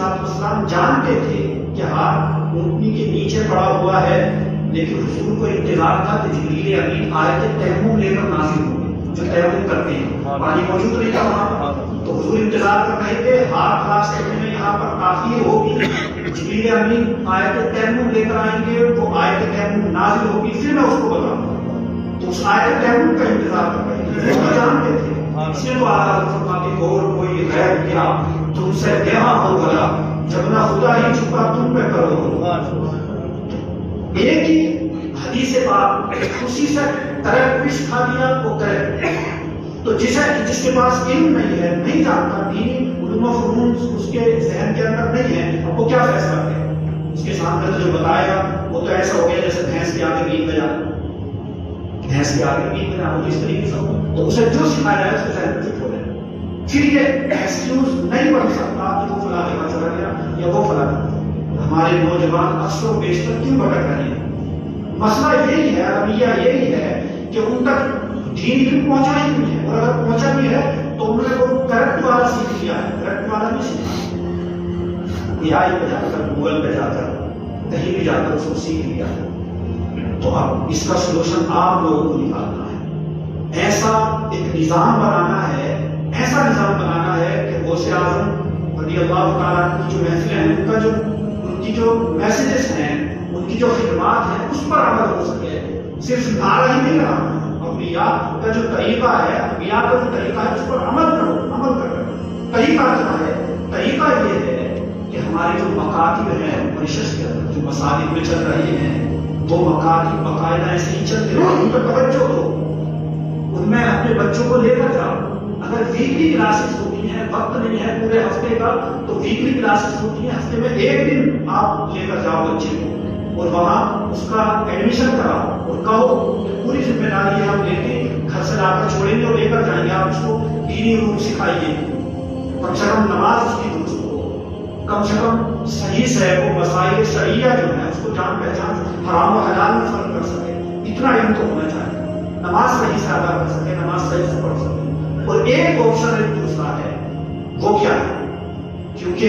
अलैहिस्सलाम जानते थे कि हाथ ऊँटनी के नीचे पड़ा हुआ है, लेकिन हुजूर को इंतजार था कि जिब्रील अमीन आयत तयम्मुम लेकर नाज़िल होंगे, जो तयम्मुम करते हैं। पानी मौजूद नहीं था वहाँ, तो हुजूर इंतजार कर रहे थे, हाथ खलास करने में यहाँ पर ताख़ीर होगी, जिब्रील अमीन आयत तयम्मुम लेकर आएंगे, वो आयत तयम्मुम नाज़िल होगी, फिर मैं उसको बताऊंगा। तो उस आयत तयम्मुम का इंतजार कर रहे थे, वो जानते थे। इसलिए तो आला फरमाते हो, कोई गैर किया तुमसे यहाँ हो गया, जब ना खुदा ही छुपा तुम पे करो। एक ही हदीस बात उसी से तरह पिश खा दिया वो करे। तो जिसके पास इल्म नहीं है, नहीं जानता, दीनी उलूम व फनून उसके ज़हन के अंदर नहीं है, अब वो क्या फैसला करे? उसके सामने जो बताएगा वो तो ऐसा हो गया जैसे भैंस के आगे गीत बजा, भैंस के आगे गीत बजा हो, इस तरीके से हो। तो उसे जो सिखाया है उसके ज़हन में चुप हो जाए, फिर ये एक्सक्यूज नहीं बन सकता कि वो फलां जगह चला गया या वो फलां। हमारे नौजवान अक्सर बेशतर क्यों भटक रहे हैं? मसला यही है, रवैया यही है कि उन तक दीन इल्म पहुंचा ही नहीं है, और अगर पहुंचा भी है तो उन्होंने वो करंट वाला सीख लिया है, करंट वाला नहीं सीखा। एआई पे जाकर, गूगल पे जाकर, कहीं भी जाकर उसको सीख लिया। तो अब इसका सोल्यूशन आप लोगों को निकालना है। ऐसा एक निजाम बनाना है, ऐसा निजाम बनाना है कि गौसे आज़म रज़ियल्लाहु ताला की जो महफिल है, उनका जो उनकी जो मैसेजेस हैं, उनकी जो खिदमात हैं, उस पर अमल हो सके। सिर्फ नारा ही नहीं रहा, अम्बिया का जो तरीका है, अम्बिया का जो तरीका है, उस पर अमल करो, अमल करो। तरीका क्या है? तरीका ये है कि हमारे जो मकातिब हैं मॉरिशस के अंदर, जो मसाजिद में चल रहे हैं, वो मकातिब बाकायदा ऐसे ही चलते रहो, उन पर तवज्जो दो, उनमें अपने बच्चों को लेकर जाओ। अगर वीकली क्लासेस होती हैं, वक्त नहीं है पूरे हफ्ते का, तो वीकली क्लासेस होती हैं, हफ्ते में एक दिन आप लेकर जाओ बच्चे को और वहाँ उसका एडमिशन कराओ और कहो कि पूरी जिम्मेदारी है, हम लेके घर से लाकर छोड़ेंगे और लेकर जाएंगे, आप उसको दीनी रूप सिखाइए, कम से कम नमाज उसकी दुरुस्त हो, कम से कम सही से वो मसाइल शरिया जो है उसको जान पहचान, हराम और हलाल में फर्क कर सके, इतना इल्म तो होना चाहिए। नमाज सही से अदा कर सके, नमाज सही से पढ़ सके। और एक ऑप्शन एक दूसरा है, वो क्या है? क्योंकि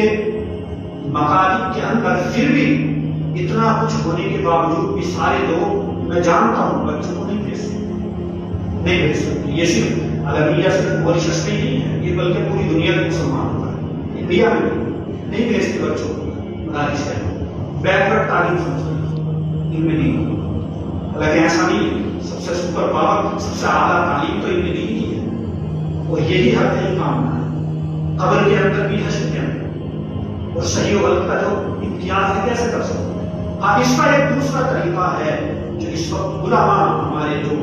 मकातिब के अंदर फिर भी इतना कुछ होने के बावजूद भी सारे लोग, मैं जानता हूं, बच्चों को नहीं भेज सकते। ये सिर्फ अलमिया सिर्फ मॉरिशस में ही नहीं है, ये बल्कि पूरी दुनिया के मुसलमानों का है। इंडिया में नहीं भेजते बच्चों को मदारिस है, बैकवर्ड तालीम समझते, इनमें नहीं। हालांकि ऐसा नहीं है, सबसे सुपर पावर, सबसे आला तालीम तो इनमें नहीं है, और यही हक है काम है। कब्र के अंदर भी हश्र के अंदर, और सही और गलत का जो इम्तियाज है कैसे कर सकते? हाँ, इसका एक दूसरा तरीका है जो इस वक्त उलमा, हमारे जो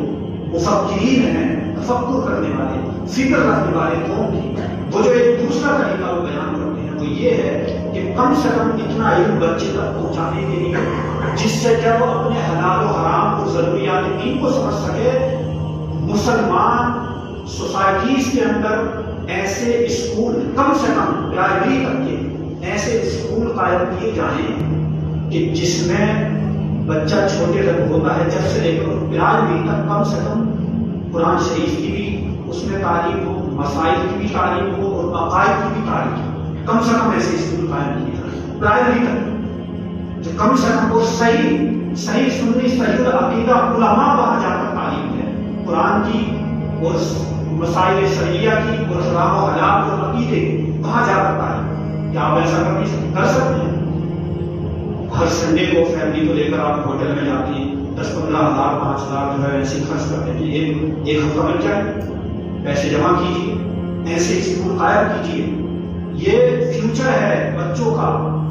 मुफक्किरीन हैं, तफक्कुर करने वाले, फिक्र रखने वाले कौम की, वो जो एक दूसरा तरीका वो बयान करते हैं, वो ये है कि कम से कम इतना इल्म बच्चे तक पहुंचाने के लिए जिससे क्या वो अपने हलाल और हराम और जरूरियात दीन को समझ सके। मुसलमान सोसाइटीज के अंदर ऐसे स्कूल, कम से कम प्राइमरी तक के ऐसे स्कूल कायम किए जाएं कि जिसमें बच्चा छोटे तक होता है, जब से लेकर प्राइमरी तक, कम से कम कुरान शरीफ की भी उसमें तालीम हो, मसाइल की भी तालीम हो और अकायद की भी तालीम हो। कम से कम ऐसे स्कूल कायम किए जाए प्राइमरी तक, जो कम से कम वो सही सुन्नी सही अकीदा उलमा वहां जाकर तालीम है, कुरान की और मसाइल शरिया की और हराम और हलाल और अकीदे वहां जाकर तालीम। क्या आप ऐसा कर सकते हैं? हर संडे को फैमिली को लेकर आप होटल में जाते हैं, 10-15 हज़ार 5 लाख जो है ऐसे खर्च करते हैं, एक हफ्ता बन जाए, पैसे जमा कीजिए, ऐसे स्कूल कायम कीजिए। ये फ्यूचर है बच्चों का,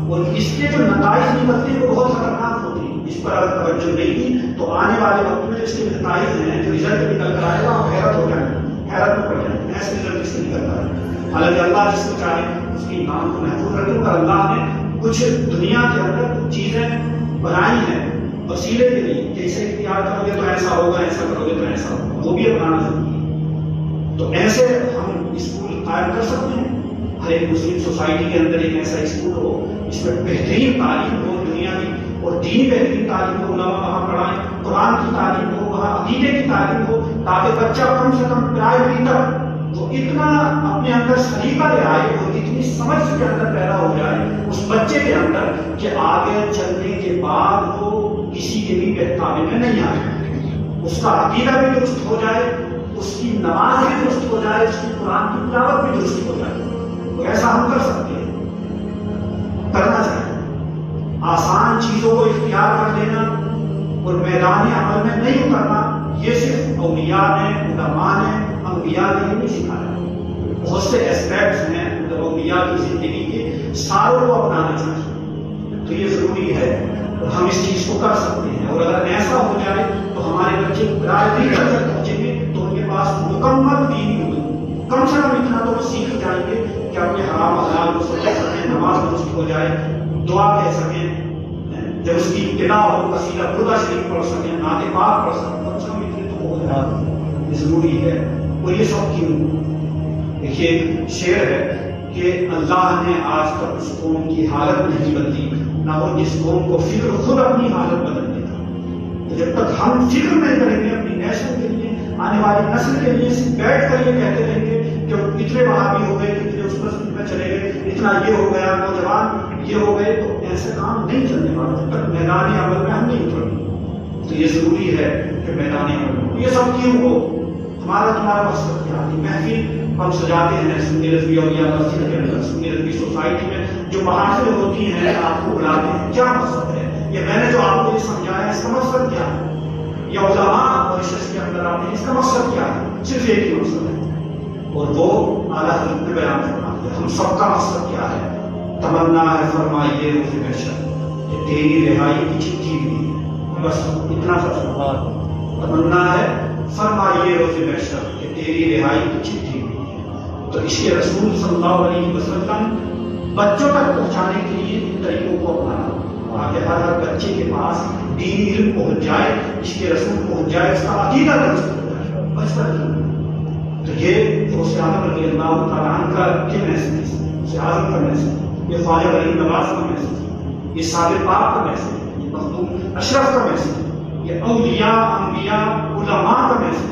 और इसके जो नताइज निकलते हैं वो बहुत खतरनाक होते हैं। इस पर अगर तवज्जो नहीं की तो आने वाले वक्त में इसके नताइज हैं, जो रिजल्ट निकल कर आएगा, आप हैरत हो जाएंगे, हैरत में पड़ जाएंगे, ऐसे रिजल्ट इससे निकलता है। हालांकि अल्लाह जिसको चाहे उसकी ईमान को महफूज रखे, पर अल्लाह ने कुछ दुनिया के अंदर कुछ चीजें बनाई हैं वसीले के लिए, जैसे इख्तियार करोगे तो ऐसा होगा, ऐसा करोगे तो ऐसा होगा, वो भी अपनाना जरूरी है। तो ऐसे हम स्कूल कायम कर सकते हैं। हर एक मुस्लिम सोसाइटी के अंदर एक ऐसा स्कूल हो जिसमें बेहतरीन तालीम हो दुनिया की, और दीन बेहतरीन तालीम हो, उलमा वहाँ पढ़ाएं, कुरान की तालीम हो, वहाँ अकीदे की तालीम हो, ताकि बच्चा कम से कम प्राइमरी तक वो इतना अपने अंदर सलीका ले आए और इतनी समझ के अंदर पैदा हो जाए, उस بچے کے اندر کہ آگے چلنے کے بعد وہ کسی کے بھی بہکاوے میں نہیں آئے، اس کا عقیدہ بھی درست ہو جائے، اس کی نماز بھی درست ہو جائے، اس کی قرآن کی تلاوت بھی درست ہو جائے، تو ایسا ہم کر سکتے ہیں، کرنا چاہیے۔ آسان چیزوں کو اختیار کر لینا اور میدان عمل میں نہیں اترنا، یہ صرف اولیاء نے، علماء نے، انبیاء نے نہیں سکھایا۔ بہت سے اسپیکٹس ہیں اولیاء کی زندگی کے، ساروں کو اپنانا چاہیے، تو یہ ضروری ہے اور ہم اس چیز کو کر سکتے ہیں۔ اور اگر ایسا ہو جائے تو ہمارے بچے قرآن نہیں کر سکتے پہنچیں گے تو ان کے پاس مکمل دین ہوگی، کم سے کم اتنا تو وہ سیکھ جائیں گے کہ اپنے حرام حلال کو سمجھ سکیں، نماز درست ہو جائے، دعا کہہ سکیں، جب اس کی ابتدا ہو قصیدہ بردا شریف پڑھ سکیں، نعت پاک پڑھ سکیں، کم سے کم اتنے تو ہو جائے، یہ ضروری ہے۔ اور یہ سب کیوں؟ دیکھیے ایک شعر ہے کہ اللہ نے آج تک اس قوم کی حالت نہیں بدلی، نہ وہ جس قوم کو فکر خود اپنی حالت بدل دیتا۔ تو جب تک ہم فکر نہیں کریں گے اپنی نیشن کے لیے، آنے والی نسل کے لیے، صرف بیٹھ کر یہ کہتے رہیں گے کہ اتنے وہابی ہو گئے، اتنے اس مسجد میں چلے گئے، اتنا یہ ہو گیا، نوجوان یہ ہو گئے، تو ایسے کام نہیں چلنے والا جب تک میدان عمل میں ہم نہیں اتریں گے۔ تو یہ ضروری ہے کہ میدان عمل میں یہ سب کیوں ہو، ہمارا تمہارا مقصد کیا ہے؟ محفل ہم سجاتے ہیں سنی رضوی اولیاء مسجد کے اندر، سنی رضوی سوسائٹی میں جو محافل ہوتی ہیں آپ کو بلاتے ہیں، کیا مقصد ہے؟ یہ میں نے جو آپ کو یہ سمجھایا ہے اس کا مقصد کیا ہے؟ یا علماء اور اس کے اندر آتے ہیں، اس کا مقصد کیا ہے؟ صرف ایک ہی مقصد ہے اور وہ اعلیٰ حضرت نے بیان فرماتے ہیں۔ ہم سب کا مقصد کیا ہے؟ تمنا ہے فرمائیے روز محشر کہ تیری رہائی کی چٹھی بھی، بس اتنا سب تمنا ہے فرمائیے روز محشر کہ تیری رہائی کی چٹھی بھی۔ تو اس کے رسول صلی اللہ علیہ وسلم بچوں تک پہنچانے کے لیے ان طریقوں کو اپنانا، تاکہ ہر بچے کے پاس دین علم پہنچ جائے، اس کے رسول پہنچ جائے، اس کا عقیدہ درست ہو جائے بچپن کی۔ تو یہ غوث اعظم رضی اللہ تعالیٰ عنہ کا یہ میسج ہے، غوث اعظم کا میسج، یہ خواجہ غریب نواز کا میسج، یہ صابر پاک کا میسج، یہ مخدوم اشرف کا میسج، یہ اولیاء انبیاء علماء کا میسج۔